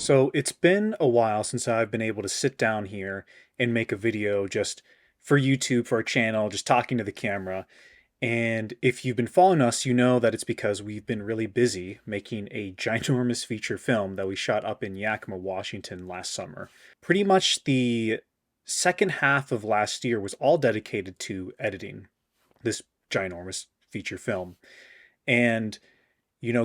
So it's been a while since I've been able to sit down here and make a video just for YouTube, for our channel, just talking to the camera. And if you've been following us, you know that it's because we've been really busy making a ginormous feature film that we shot up in Yakima, Washington last summer. Pretty much the second half of last year was all dedicated to editing this ginormous feature film. And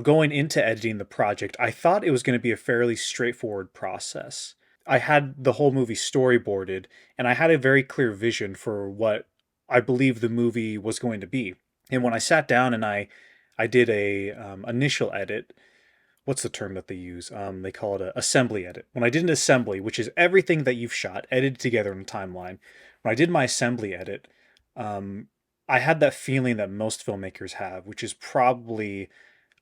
going into editing the project, I thought it was going to be a fairly straightforward process. I had the whole movie storyboarded, and I had a very clear vision for what I believed the movie was going to be. And when I sat down and I did a initial edit, what's the term that they use? They call it a assembly edit. When I did an assembly, which is everything that you've shot edited together in a timeline, when I did my assembly edit, um, I had that feeling that most filmmakers have, which is probably,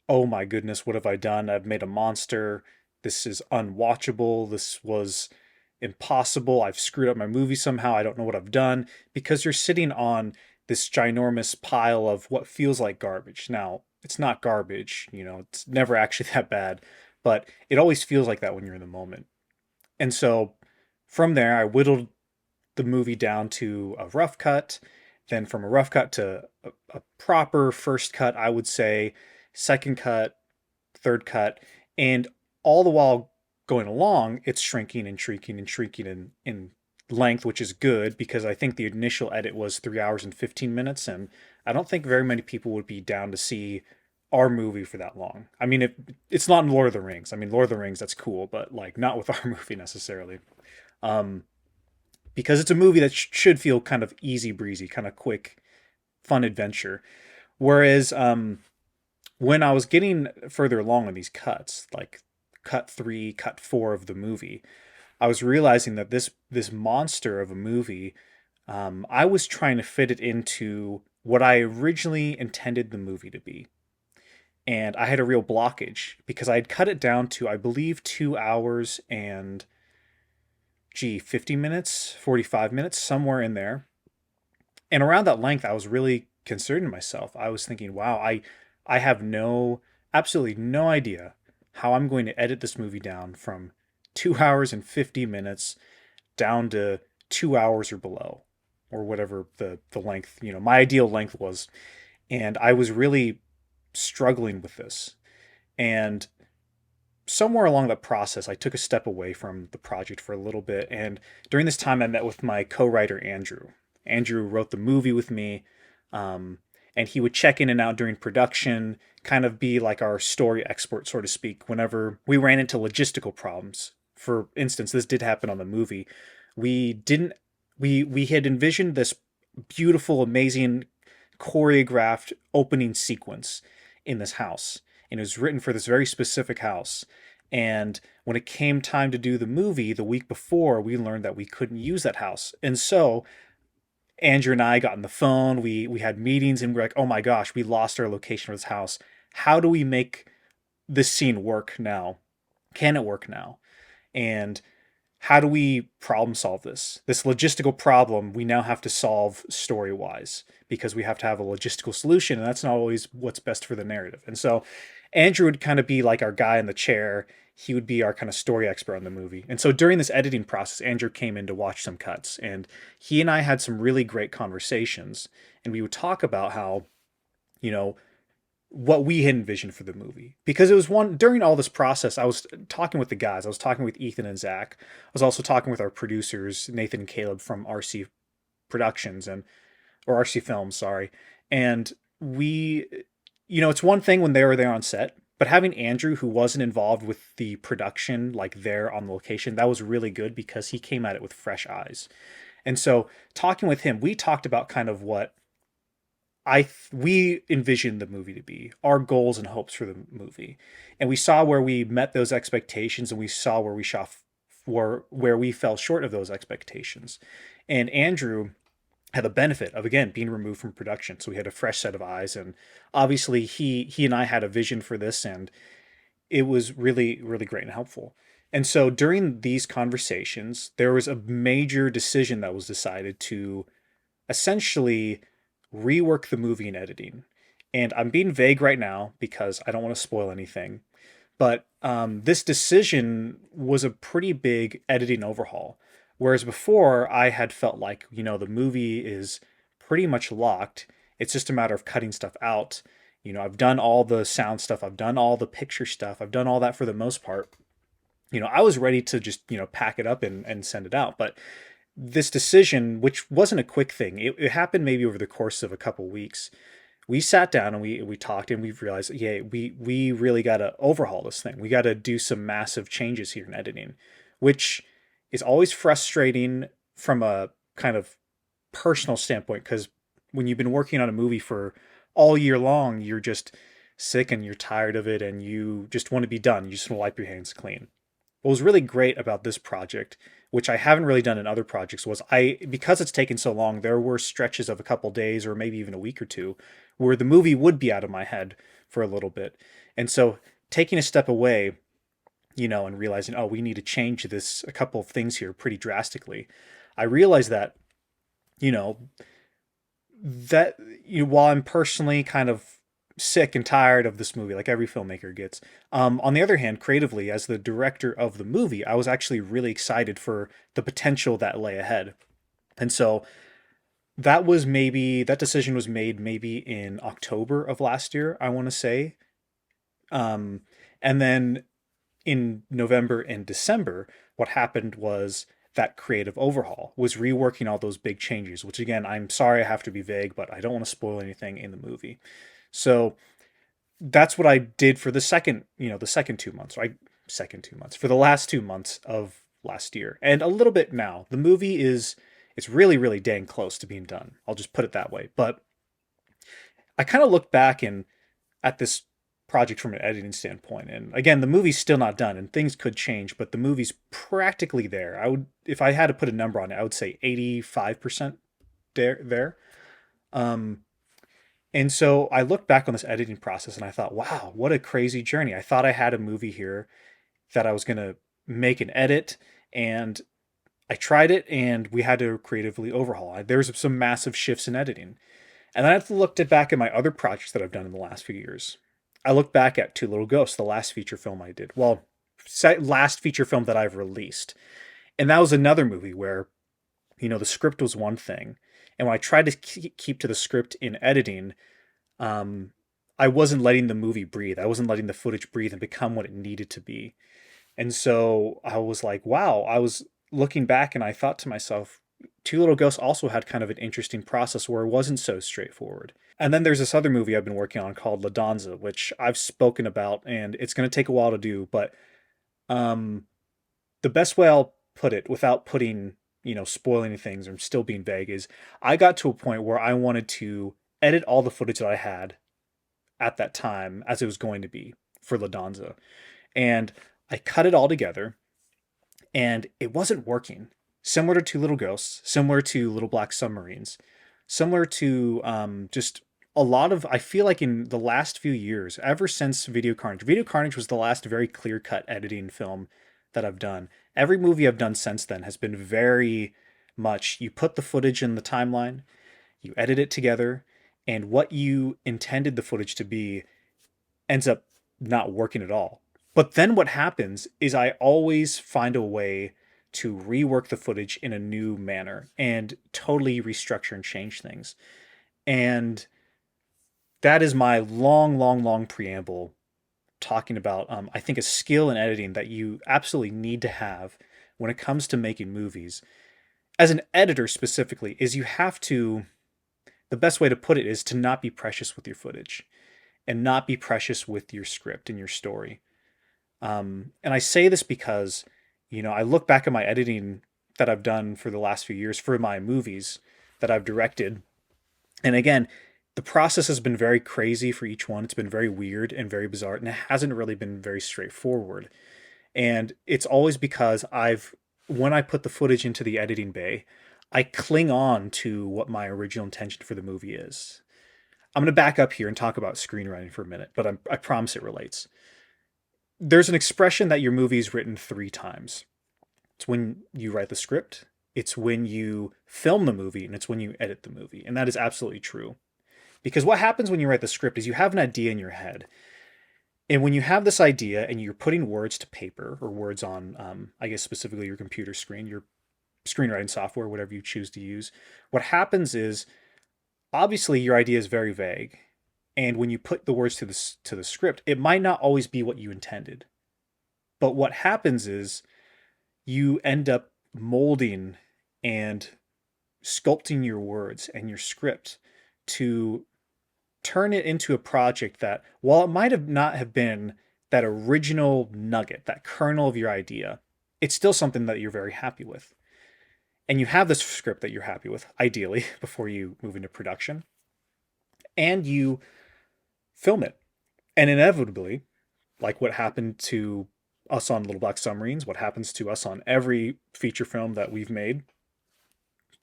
oh my goodness, what have I done? I've made a monster. This is unwatchable. This was impossible. I've screwed up my movie somehow. I don't know what I've done, because you're sitting on this ginormous pile of what feels like garbage. Now, it's not garbage, it's never actually that bad, but it always feels like that when you're in the moment. And so from there, I whittled the movie down to a rough cut. Then from a rough cut to a proper first cut, I would say, second cut, third cut, and all the while going along, it's shrinking and shrinking and shrinking in length, which is good because I think the initial edit was 3 hours and 15 minutes, and I don't think very many people would be down to see our movie for that long. I mean, it's not in Lord of the Rings. I mean, Lord of the Rings, that's cool, but like not with our movie necessarily. Um, because it's a movie that should feel kind of easy breezy, kind of quick, fun adventure. Whereas when I was getting further along in these cuts, like cut three, cut four of the movie, I was realizing that this monster of a movie, I was trying to fit it into what I originally intended the movie to be. And I had a real blockage because I had cut it down to, I believe, 2 hours and, 50 minutes, 45 minutes, somewhere in there. And around that length, I was really concerning myself. I was thinking, wow, I have absolutely no idea how I'm going to edit this movie down from 2 hours and 50 minutes down to 2 hours or below, or whatever the length, my ideal length was. And I was really struggling with this. And somewhere along the process, I took a step away from the project for a little bit. And during this time, I met with my co-writer, Andrew. Andrew wrote the movie with me. And he would check in and out during production, kind of be like our story expert, so to speak, whenever we ran into logistical problems. For instance, this did happen on the movie. We didn't we had envisioned this beautiful, amazing, choreographed opening sequence in this house. And it was written for this very specific house. And when it came time to do the movie the week before, we learned that we couldn't use that house. And so Andrew and I got on the phone. We had meetings, and we're like, oh my gosh, we lost our location for this house. How do we make this scene work now? Can it work now? And how do we problem solve this logistical problem we now have to solve story wise, because we have to have a logistical solution, and that's not always what's best for the narrative. And so Andrew would kind of be like our guy in the chair. He would be our kind of story expert on the movie. And so during this editing process, Andrew came in to watch some cuts, and he and I had some really great conversations. And we would talk about how, you know, what we had envisioned for the movie. Because it was one, during all this process, I was talking with the guys. I was talking with Ethan and Zach. I was also talking with our producers, Nathan and Caleb from RC Productions or RC Films, sorry. And we, it's one thing when they were there on set, but having Andrew, who wasn't involved with the production, like there on the location, that was really good because he came at it with fresh eyes. And so talking with him, we talked about kind of what we envisioned the movie to be, our goals and hopes for the movie, and we saw where we met those expectations, and we saw where we shot where we fell short of those expectations. And Andrew had the benefit of, again, being removed from production, so we had a fresh set of eyes, and obviously he and I had a vision for this, and it was really really great and helpful. And so during these conversations, there was a major decision that was decided to essentially rework the movie in editing. And I'm being vague right now because I don't want to spoil anything. But this decision was a pretty big editing overhaul. Whereas before, I had felt like, the movie is pretty much locked. It's just a matter of cutting stuff out. I've done all the sound stuff, I've done all the picture stuff, I've done all that for the most part. I was ready to just, pack it up and send it out. But this decision, which wasn't a quick thing, it happened maybe over the course of a couple weeks. We sat down and we talked and we realized, yeah, we really got to overhaul this thing. We got to do some massive changes here in editing, which is always frustrating from a kind of personal standpoint, because when you've been working on a movie for all year long, you're just sick and you're tired of it and you just want to be done. You just want to wipe your hands clean. What was really great about this project, which I haven't really done in other projects, was because it's taken so long, there were stretches of a couple days or maybe even a week or two where the movie would be out of my head for a little bit. And so taking a step away, and realizing, oh, we need to change a couple of things here pretty drastically. I realized that, you know, while I'm personally kind of sick and tired of this movie, like every filmmaker gets. On the other hand, creatively, as the director of the movie, I was actually really excited for the potential that lay ahead. And so that decision was made maybe in October of last year, I want to say. Um, and then in November and December, what happened was that creative overhaul was reworking all those big changes, which again, I'm sorry I have to be vague, but I don't want to spoil anything in the movie. So that's what I did for the second 2 months, right? Second 2 months, for the last 2 months of last year, and a little bit now. The movie it's really, really dang close to being done. I'll just put it that way. But I kind of look back and at this project from an editing standpoint, and again, the movie's still not done, and things could change, but the movie's practically there. If I had to put a number on it, I would say 85% there. Um, and so I looked back on this editing process and I thought, wow, what a crazy journey. I thought I had a movie here that I was going to make an edit, and I tried it and we had to creatively overhaul. There's some massive shifts in editing. And then I looked back at my other projects that I've done in the last few years. I look back at Two Little Ghosts, the last feature film I did. Well, last feature film that I've released. And that was another movie where, the script was one thing. And when I tried to keep to the script in editing, um, I wasn't letting the movie breathe. I wasn't letting the footage breathe and become what it needed to be. And so I was like, wow, I was looking back and I thought to myself, Two Little Ghosts also had kind of an interesting process where it wasn't so straightforward. And then there's this other movie I've been working on called La Danza, which I've spoken about, and it's going to take a while to do, but um, the best way I'll put it without putting, spoiling things or still being vague is I got to a point where I wanted to edit all the footage that I had at that time as it was going to be for La Danza. And I cut it all together and it wasn't working. Similar to Two Little Ghosts, similar to Little Black Submarines, similar to just a lot of, I feel like in the last few years, ever since Video Carnage was the last very clear cut editing film that I've done. Every movie I've done since then has been very much you put the footage in the timeline, you edit it together, and what you intended the footage to be ends up not working at all. But then what happens is I always find a way to rework the footage in a new manner and totally restructure and change things. And that is my long, long, long preamble talking about, I think, a skill in editing that you absolutely need to have when it comes to making movies. As an editor specifically, is you have to, the best way to put it is to not be precious with your footage and not be precious with your script and your story. And I say this because, I look back at my editing that I've done for the last few years for my movies that I've directed. And again, the process has been very crazy for each one. It's been very weird and very bizarre, and it hasn't really been very straightforward. And it's always because when I put the footage into the editing bay, I cling on to what my original intention for the movie is. I'm going to back up here and talk about screenwriting for a minute, but I promise it relates. There's an expression that your movie is written three times. It's when you write the script, it's when you film the movie, and it's when you edit the movie. And that is absolutely true. Because what happens when you write the script is you have an idea in your head. And when you have this idea and you're putting words to paper or words on, I guess specifically your computer screen, your screenwriting software, whatever you choose to use, what happens is obviously your idea is very vague. And when you put the words to the script, it might not always be what you intended. But what happens is you end up molding and sculpting your words and your script to turn it into a project that, while it might have not have been that original nugget, that kernel of your idea, it's still something that you're very happy with. And you have this script that you're happy with, ideally, before you move into production, and you film it. And inevitably, like what happened to us on Little Black Submarines, what happens to us on every feature film that we've made,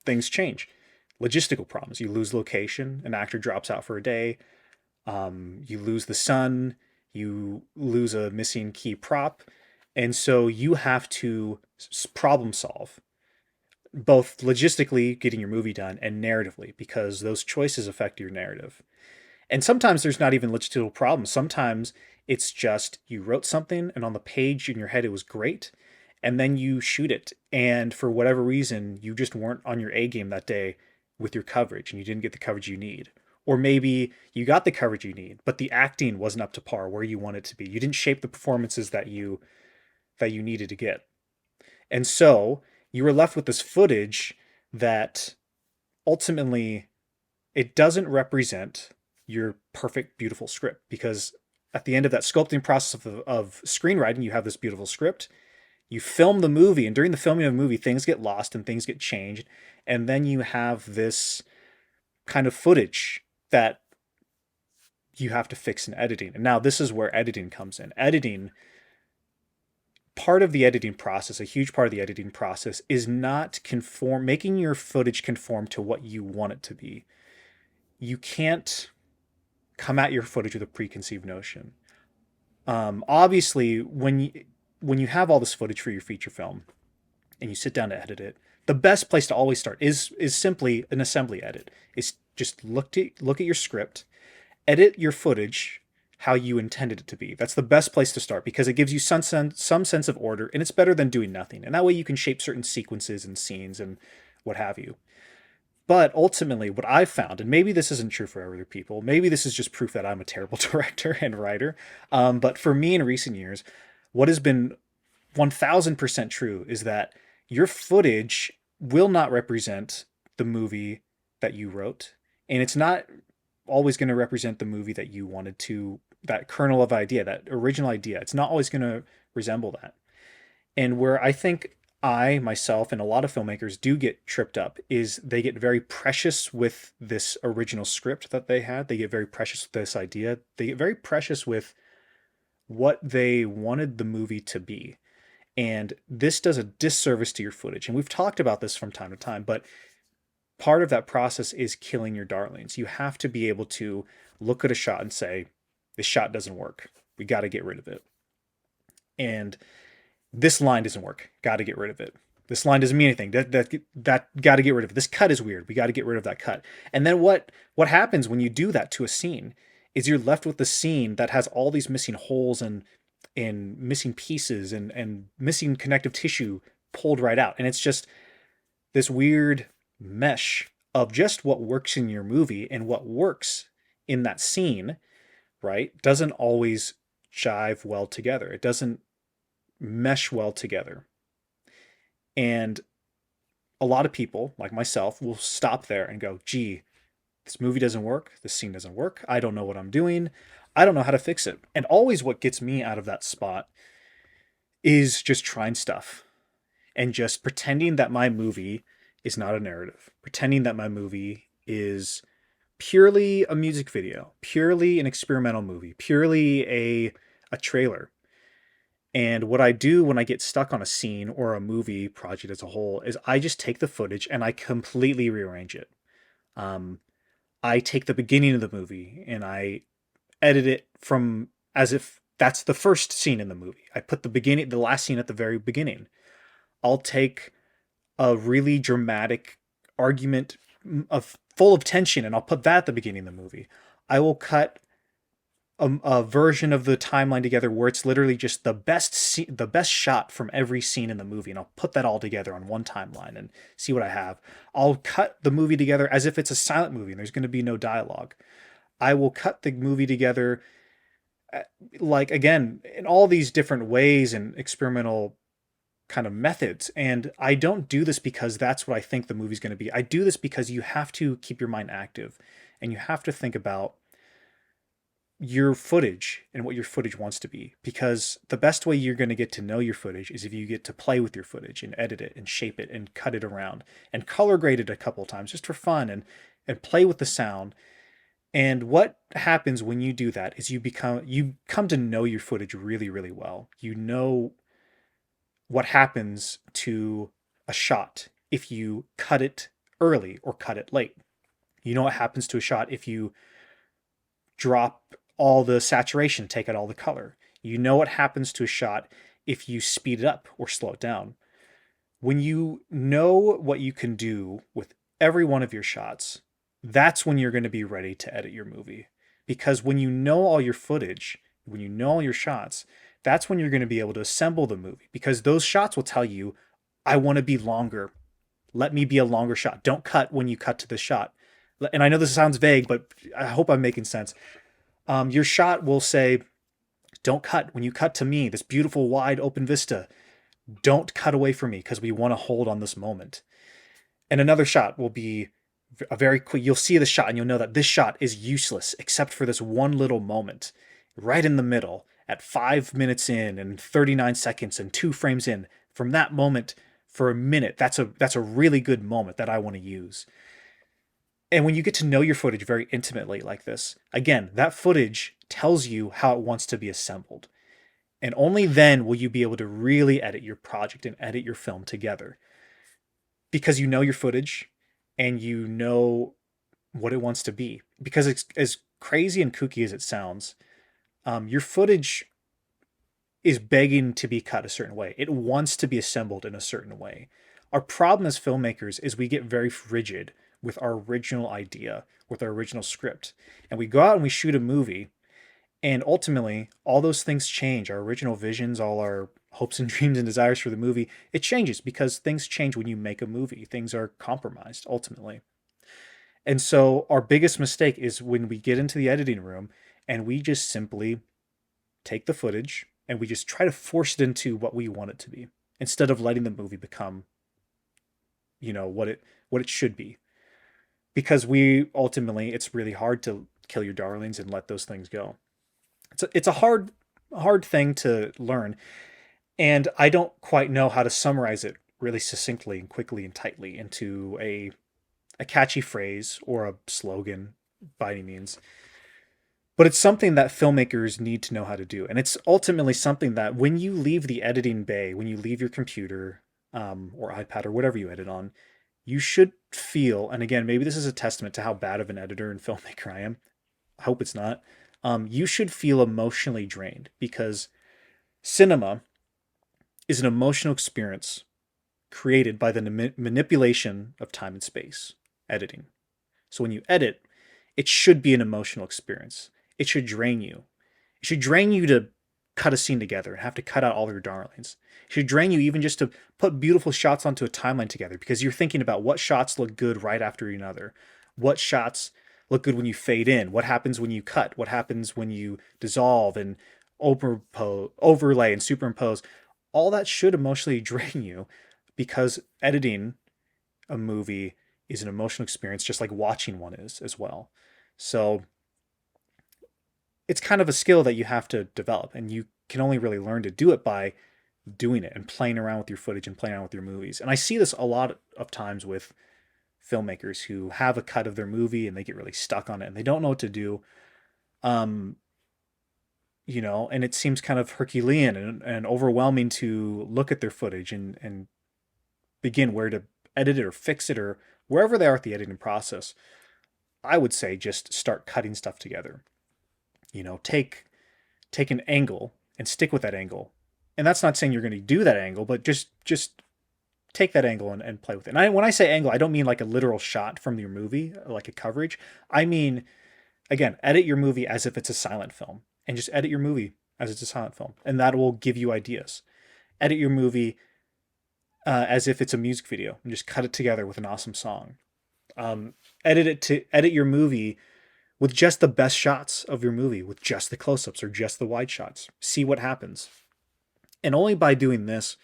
things change. Logistical problems. You lose location, an actor drops out for a day, you lose the sun, you lose a missing key prop. And so you have to problem solve, both logistically getting your movie done and narratively, because those choices affect your narrative. And sometimes there's not even logistical problems. Sometimes it's just you wrote something and on the page in your head it was great, and then you shoot it. And for whatever reason, you just weren't on your A game that day with your coverage and you didn't get the coverage you need. Or maybe you got the coverage you need, but the acting wasn't up to par where you want it to be. You didn't shape the performances that you needed to get. And so you were left with this footage that ultimately it doesn't represent your perfect, beautiful script, because at the end of that sculpting process of screenwriting, you have this beautiful script. You film the movie, and during the filming of the movie, things get lost and things get changed. And then you have this kind of footage that you have to fix in editing. And now this is where editing comes in. Part of the editing process, a huge part of the editing process, is not making your footage conform to what you want it to be. You can't come at your footage with a preconceived notion. Obviously, when you have all this footage for your feature film and you sit down to edit it, the best place to always start is simply an assembly edit. Is just look at your script, edit your footage how you intended it to be. That's the best place to start, because it gives you some sense of order, and it's better than doing nothing. And that way you can shape certain sequences and scenes and what have you. But ultimately, what I've found, and maybe this isn't true for other people, maybe this is just proof that I'm a terrible director and writer. But for me in recent years, what has been 1000% true is that your footage will not represent the movie that you wrote. And it's not always going to represent the movie that you wanted to, that kernel of idea, that original idea. It's not always going to resemble that. And where I think I, myself, and a lot of filmmakers do get tripped up is they get very precious with this original script that they had. They get very precious with this idea. They get very precious with what they wanted the movie to be. And this does a disservice to your footage. And we've talked about this from time to time, but part of that process is killing your darlings. You have to be able to look at a shot and say, this shot doesn't work. We got to get rid of it. And this line doesn't work. Got to get rid of it. This line doesn't mean anything. That got to get rid of it. This cut is weird. We got to get rid of that cut. And then what happens when you do that to a scene is you're left with the scene that has all these missing holes and missing pieces and missing connective tissue pulled right out. And it's just this weird mesh of just what works in your movie and what works in that scene, right? Doesn't always jive well together. It doesn't mesh well together. And a lot of people, like myself, will stop there and go, gee, this movie doesn't work. This scene doesn't work. I don't know what I'm doing. I don't know how to fix it. And always what gets me out of that spot is just trying stuff and just pretending that my movie is not a narrative, pretending that my movie is purely a music video, purely an experimental movie, purely a trailer. And what I do when I get stuck on a scene or a movie project as a whole is I just take the footage and I completely rearrange it. Um, I take the beginning of the movie and I edit it from as if that's the first scene in the movie. I put the last scene at the very beginning. I'll take a really dramatic argument of full of tension and I'll put that at the beginning of the movie. I will cut a version of the timeline together where it's literally just the best shot from every scene in the movie, and I'll put that all together on one timeline and see what I have. I'll cut the movie together as if it's a silent movie and there's going to be no dialogue. I will cut the movie together like again in all these different ways and experimental kind of methods. And I don't do this because that's what I think the movie's going to be. I do this because you have to keep your mind active and you have to think about your footage and what your footage wants to be, because the best way you're going to get to know your footage is if you get to play with your footage and edit it and shape it and cut it around and color grade it a couple of times just for fun and play with the sound. And what happens when you do that is you come to know your footage really, really well. You know what happens to a shot if you cut it early or cut it late. You know what happens to a shot if you drop all the saturation, take out all the color. You know what happens to a shot if you speed it up or slow it down. When you know what you can do with every one of your shots, that's when you're going to be ready to edit your movie. Because when you know all your footage, when you know all your shots, that's when you're going to be able to assemble the movie. Because those shots will tell you, I want to be longer. Let me be a longer shot. Don't cut when you cut to the shot. And I know this sounds vague, but I hope I'm making sense. Your shot will say, don't cut. When you cut to me, this beautiful wide open vista, don't cut away from me because we want to hold on this moment. And another shot will be a very quick, you'll see the shot and you'll know that this shot is useless except for this one little moment right in the middle at 5 minutes in and 39 seconds and 2 frames in. From that moment for a minute, that's a really good moment that I want to use. And when you get to know your footage very intimately like this, again, that footage tells you how it wants to be assembled. And only then will you be able to really edit your project and edit your film together. Because you know your footage and you know what it wants to be. Because it's as crazy and kooky as it sounds, your footage is begging to be cut a certain way. It wants to be assembled in a certain way. Our problem as filmmakers is we get very rigid with our original idea, with our original script. And we go out and we shoot a movie, and ultimately, all those things change. Our original visions, all our hopes and dreams and desires for the movie, it changes because things change when you make a movie. Things are compromised ultimately. And so our biggest mistake is when we get into the editing room and we just simply take the footage and we just try to force it into what we want it to be instead of letting the movie become, what it should be. Because we ultimately, it's really hard to kill your darlings and let those things go. It's a hard thing to learn, and I don't quite know how to summarize it really succinctly and quickly and tightly into a catchy phrase or a slogan by any means. But it's something that filmmakers need to know how to do. And it's ultimately something that when you leave the editing bay, when you leave your computer or iPad or whatever you edit on, you should feel, and again, maybe this is a testament to how bad of an editor and filmmaker I am. I hope it's not. You should feel emotionally drained because cinema is an emotional experience created by the manipulation of time and space, editing. So when you edit, it should be an emotional experience. It should drain you. It should drain you to cut a scene together and have to cut out all your darlings. It should drain you even just to put beautiful shots onto a timeline together because you're thinking about what shots look good right after another. What shots look good when you fade in? What happens when you cut? What happens when you dissolve and overlay and superimpose? All that should emotionally drain you because editing a movie is an emotional experience just like watching one is as well. So it's kind of a skill that you have to develop, and you can only really learn to do it by doing it and playing around with your footage and playing around with your movies. And I see this a lot of times with filmmakers who have a cut of their movie and they get really stuck on it and they don't know what to do. Um, and it seems kind of Herculean and overwhelming to look at their footage and begin where to edit it or fix it or wherever they are at the editing process. I would say just start cutting stuff together. Take an angle and stick with that angle. And that's not saying you're going to do that angle, but just take that angle and play with it. And when I say angle, I don't mean like a literal shot from your movie, like a coverage. I mean Again, edit your movie as if it's a silent film, and just edit your movie as it's a silent film, and that will give you ideas. Edit your movie as if it's a music video, and just cut it together with an awesome song. Um, edit your movie with just the best shots of your movie, with just the close-ups or just the wide shots. See what happens. And only by doing this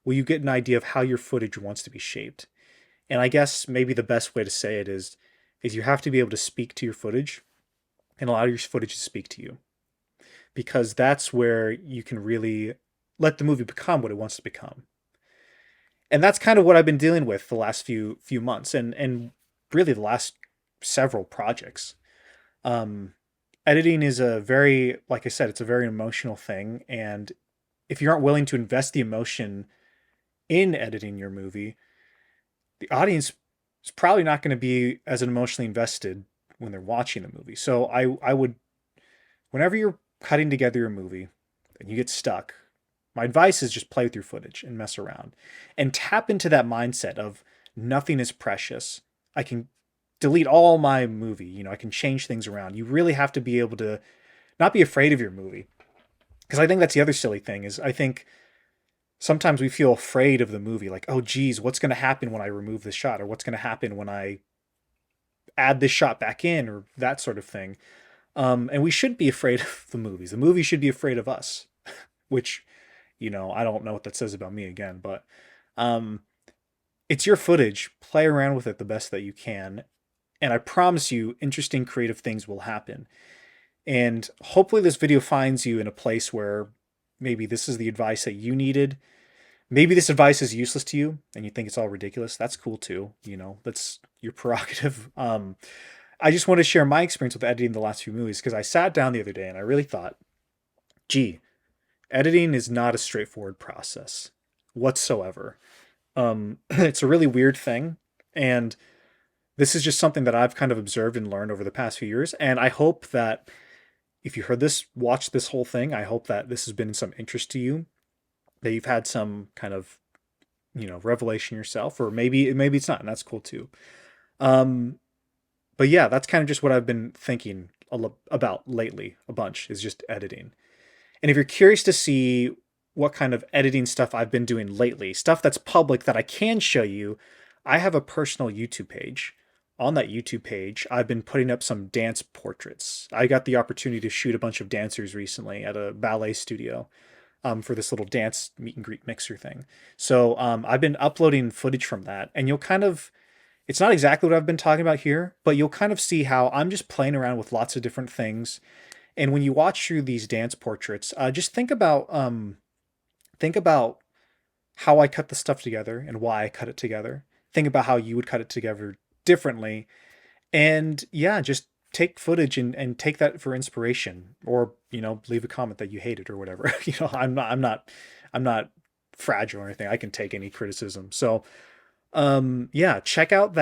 will you get an idea of how your footage wants to be shaped. And I guess maybe the best way to say it is you have to be able to speak to your footage and allow your footage to speak to you. Because that's where you can really let the movie become what it wants to become. And that's kind of what I've been dealing with the last few months, and really the last several projects. Um, Editing is a very, like I said, it's a very emotional thing, and if you aren't willing to invest the emotion in editing your movie, the audience is probably not going to be as emotionally invested when they're watching the movie. So I would, whenever you're cutting together your movie and you get stuck, my advice is just play with your footage and mess around and tap into that mindset of nothing is precious. I can delete all my movie, I can change things around. You really have to be able to not be afraid of your movie. Because I think that's the other silly thing is I think sometimes we feel afraid of the movie, like, oh geez, what's going to happen when I remove this shot, or what's going to happen when I add this shot back in, or that sort of thing. And we should be afraid of the movies. The movie should be afraid of us, which, I don't know what that says about me again, but it's your footage. Play around with it the best that you can. And I promise you, interesting, creative things will happen. And hopefully this video finds you in a place where maybe this is the advice that you needed. Maybe this advice is useless to you and you think it's all ridiculous. That's cool too. That's your prerogative. I just want to share my experience with editing the last few movies because I sat down the other day and I really thought, gee, editing is not a straightforward process whatsoever. It's a really weird thing. And this is just something that I've kind of observed and learned over the past few years. And I hope that if you heard this, watched this whole thing, I hope that this has been some interest to you, that you've had some kind of, revelation yourself, or maybe it's not, and that's cool too. But yeah, that's kind of just what I've been thinking about lately a bunch, is just editing. And if you're curious to see what kind of editing stuff I've been doing lately, stuff that's public that I can show you, I have a personal YouTube page. On that YouTube page, I've been putting up some dance portraits. I got the opportunity to shoot a bunch of dancers recently at a ballet studio for this little dance meet and greet mixer thing. So I've been uploading footage from that, and it's not exactly what I've been talking about here, but you'll kind of see how I'm just playing around with lots of different things. And when you watch through these dance portraits, just think about how I cut the stuff together and why I cut it together. Think about how you would cut it together differently. And yeah, just take footage and take that for inspiration, or, leave a comment that you hate it or whatever. I'm not fragile or anything. I can take any criticism. So, yeah, check out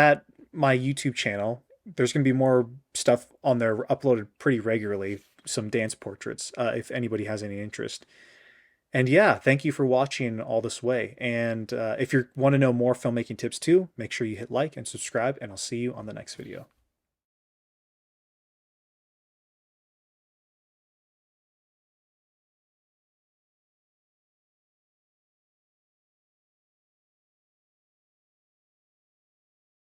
my YouTube channel. There's going to be more stuff on there uploaded pretty regularly, some dance portraits, if anybody has any interest. And yeah, thank you for watching all this way. And if you want to know more filmmaking tips too, make sure you hit like and subscribe, and I'll see you on the next video.